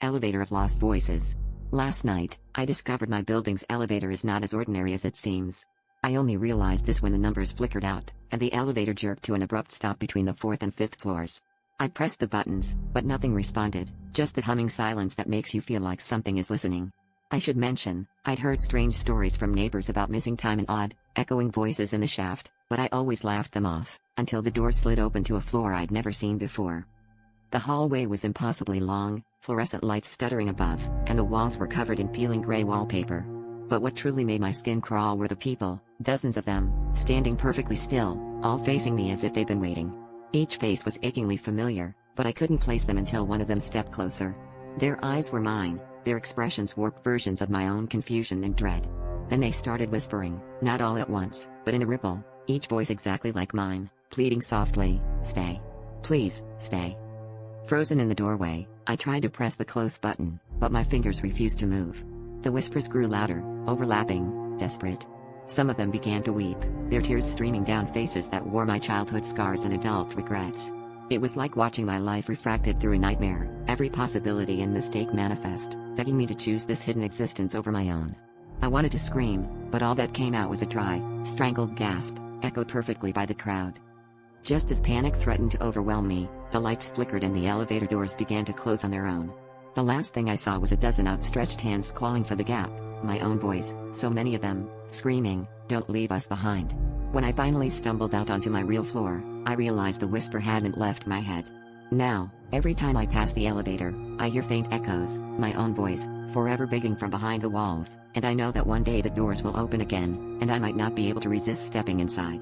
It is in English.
Elevator of Lost Voices. Last night, I discovered my building's elevator is not as ordinary as it seems. I only realized this when the numbers flickered out, and the elevator jerked to an abrupt stop between the 4th and 5th floors. I pressed the buttons, but nothing responded, just the humming silence that makes you feel like something is listening. I should mention, I'd heard strange stories from neighbors about missing time and odd, echoing voices in the shaft, but I always laughed them off, until the door slid open to a floor I'd never seen before. The hallway was impossibly long, fluorescent lights stuttering above, and the walls were covered in peeling gray wallpaper. But what truly made my skin crawl were the people, dozens of them, standing perfectly still, all facing me as if they'd been waiting. Each face was achingly familiar, but I couldn't place them until one of them stepped closer. Their eyes were mine, their expressions warped versions of my own confusion and dread. Then they started whispering, not all at once, but in a ripple, each voice exactly like mine, pleading softly, "Stay. Please, stay." Frozen in the doorway, I tried to press the close button, but my fingers refused to move. The whispers grew louder, overlapping, desperate. Some of them began to weep, their tears streaming down faces that wore my childhood scars and adult regrets. It was like watching my life refracted through a nightmare, every possibility and mistake manifest, begging me to choose this hidden existence over my own. I wanted to scream, but all that came out was a dry, strangled gasp, echoed perfectly by the crowd. Just as panic threatened to overwhelm me, the lights flickered and the elevator doors began to close on their own. The last thing I saw was a dozen outstretched hands clawing for the gap, my own voice, so many of them, screaming, "Don't leave us behind." When I finally stumbled out onto my real floor, I realized the whisper hadn't left my head. Now, every time I pass the elevator, I hear faint echoes, my own voice, forever begging from behind the walls, and I know that one day the doors will open again, and I might not be able to resist stepping inside.